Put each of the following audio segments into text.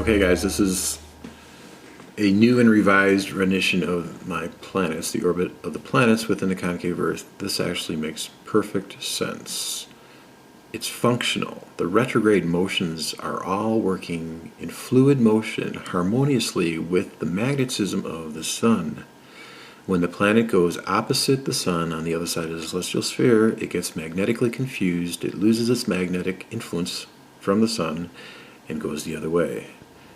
Okay guys, this is a new and revised rendition of my planets, the orbit of the planets within the concave Earth. This actually makes perfect sense. It's functional. The retrograde motions are all working in fluid motion harmoniously with the magnetism of the Sun. When the planet goes opposite the Sun on the other side of the celestial sphere, it gets magnetically confused, it loses its magnetic influence from the Sun, and goes the other way.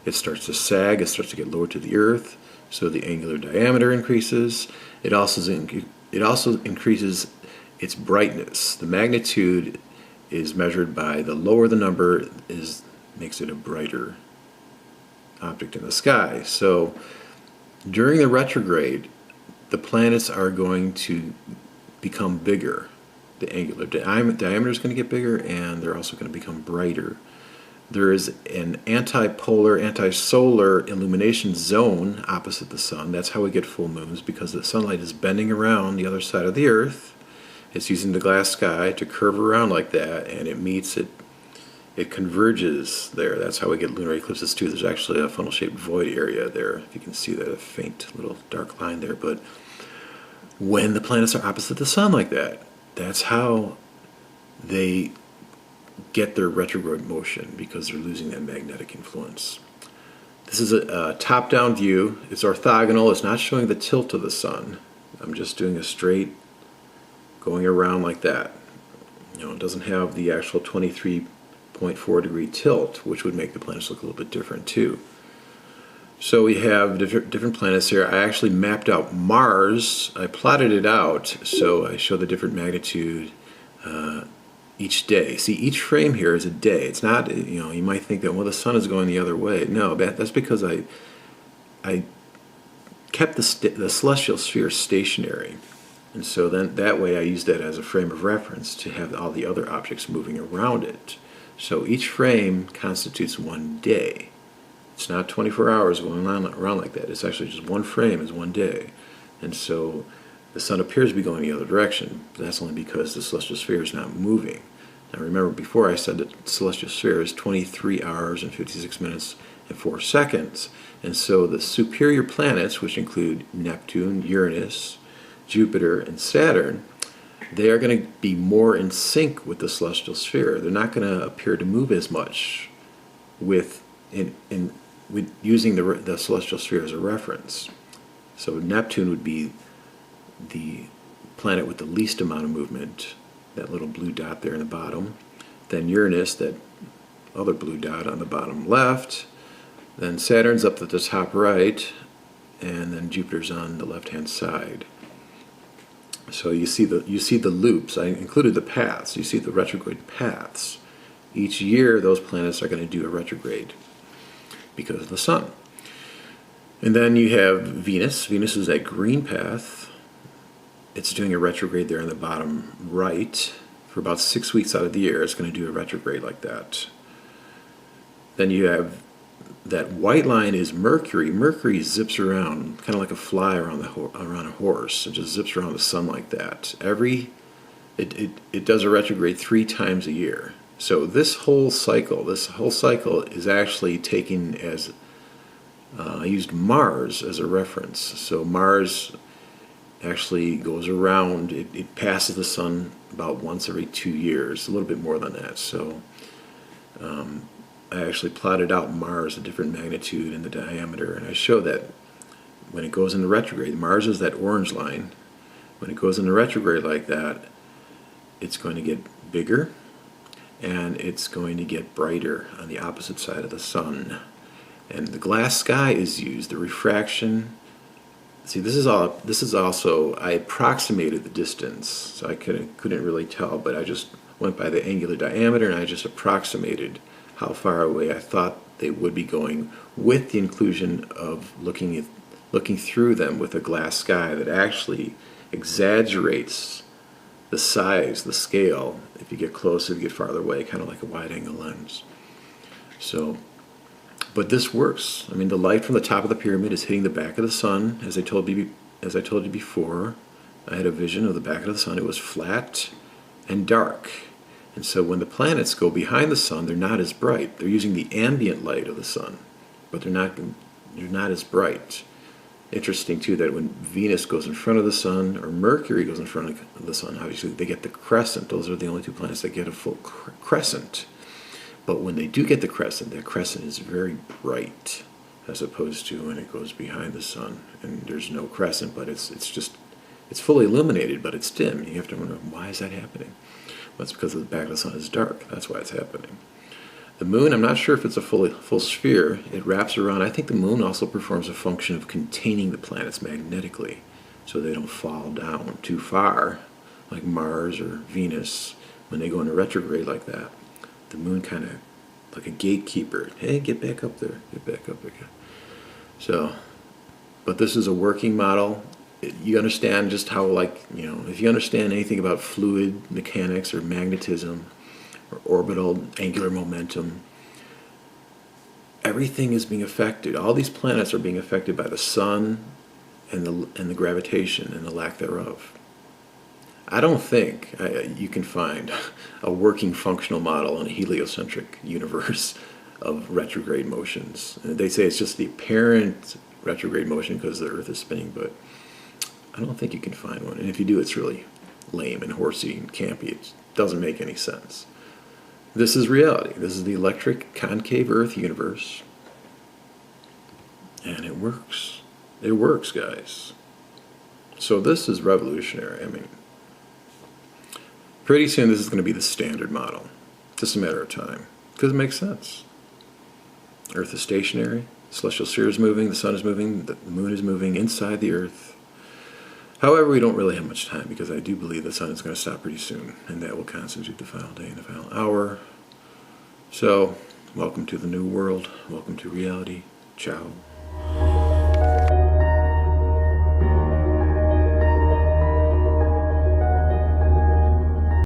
It starts to sag, it starts to get lower to the Earth, so the angular diameter increases. It also increases its brightness. The magnitude is measured by the lower the number makes it a brighter object in the sky. So during the retrograde, the planets are going to become bigger. The angular diameter is going to get bigger, and they're also going to become brighter. There is an antipolar, anti-solar illumination zone opposite the Sun. That's how we get full moons, because the sunlight is bending around the other side of the Earth. It's using the glass sky to curve around like that, and it converges there. That's how we get lunar eclipses too. There's actually a funnel-shaped void area there, if you can see that, a faint little dark line there. But when the planets are opposite the Sun like that, that's how they get their retrograde motion, because they're losing that magnetic influence. This is a top-down view. It's orthogonal. It's not showing the tilt of the Sun. I'm just doing a straight going around like that. It doesn't have the actual 23.4 degree tilt, which would make the planets look a little bit different too. So we have different planets here. I actually mapped out Mars. I plotted it out, so I show the different magnitude each day. See, each frame here is a day. It's not, you might think that, well, the Sun is going the other way. No, that's because I kept the celestial sphere stationary. And so then that way I used that as a frame of reference to have all the other objects moving around it. So each frame constitutes one day. It's not 24 hours going around like that. It's actually just one frame is one day. And so the Sun appears to be going the other direction. But that's only because the celestial sphere is not moving. Now remember, before I said that the celestial sphere is 23 hours and 56 minutes and 4 seconds. And so the superior planets, which include Neptune, Uranus, Jupiter, and Saturn, they are going to be more in sync with the celestial sphere. They're not going to appear to move as much with using the celestial sphere as a reference. So Neptune would be the planet with the least amount of movement, that little blue dot there in the bottom. Then Uranus, that other blue dot on the bottom left. Then Saturn's up at the top right, and then Jupiter's on the left-hand side. So you see the loops. I included the paths. You see the retrograde paths. Each year, those planets are going to do a retrograde because of the Sun. And then you have Venus. Venus is that green path. It's doing a retrograde there on the bottom right. For about 6 weeks out of the year, it's going to do a retrograde like that. Then you have that white line is Mercury. Mercury zips around, kind of like a fly around a horse. It just zips around the Sun like that. It does a retrograde 3 times a year. So this whole cycle is actually taken as, I used Mars as a reference. So Mars actually goes around, it passes the Sun about once every 2 years, a little bit more than that. So I actually plotted out Mars, a different magnitude and the diameter, and I show that when it goes into retrograde, Mars is that orange line. When it goes into retrograde like that, it's going to get bigger, and it's going to get brighter on the opposite side of the Sun. And the glass sky is used, the refraction. See, this is also, I approximated the distance, so I couldn't really tell, but I just went by the angular diameter, and I just approximated how far away I thought they would be going, with the inclusion of looking through them with a glass sky that actually exaggerates the size, the scale, if you get closer, if you get farther away, kind of like a wide-angle lens. So, but this works. I mean, the light from the top of the pyramid is hitting the back of the Sun. As I told you before, I had a vision of the back of the Sun. It was flat and dark. And so when the planets go behind the Sun, they're not as bright. They're using the ambient light of the Sun. but they're not as bright. Interesting too that when Venus goes in front of the sun or Mercury goes in front of the sun, obviously they get the crescent. Those are the only two planets that get a full crescent. But when they do get the crescent, that crescent is very bright, as opposed to when it goes behind the sun and there's no crescent, but it's fully illuminated, but it's dim. You have to wonder, why is that happening? Well, it's because the back of the sun is dark. That's why it's happening. The moon, I'm not sure if it's a full sphere. It wraps around. I think the moon also performs a function of containing the planets magnetically so they don't fall down too far, like Mars or Venus. When they go into retrograde like that, the moon kind of like a gatekeeper. Hey, get back up there. Get back up there. So, but this is a working model. You understand just how, like, if you understand anything about fluid mechanics or magnetism, or orbital angular momentum, everything is being affected. All these planets are being affected by the sun and the gravitation and the lack thereof. I don't think you can find a working functional model in a heliocentric universe of retrograde motions. They say it's just the apparent retrograde motion because the Earth is spinning, but I don't think you can find one. And if you do, it's really lame and horsey and campy. It doesn't make any sense. This is reality. This is the electric concave Earth universe. And it works. It works, guys. So this is revolutionary. I mean, pretty soon this is going to be the standard model. Just a matter of time. Because it makes sense. Earth is stationary. The celestial sphere is moving. The sun is moving. The moon is moving inside the Earth. However, we don't really have much time because I do believe the sun is going to stop pretty soon, and that will constitute the final day and the final hour. So, welcome to the new world. Welcome to reality. Ciao.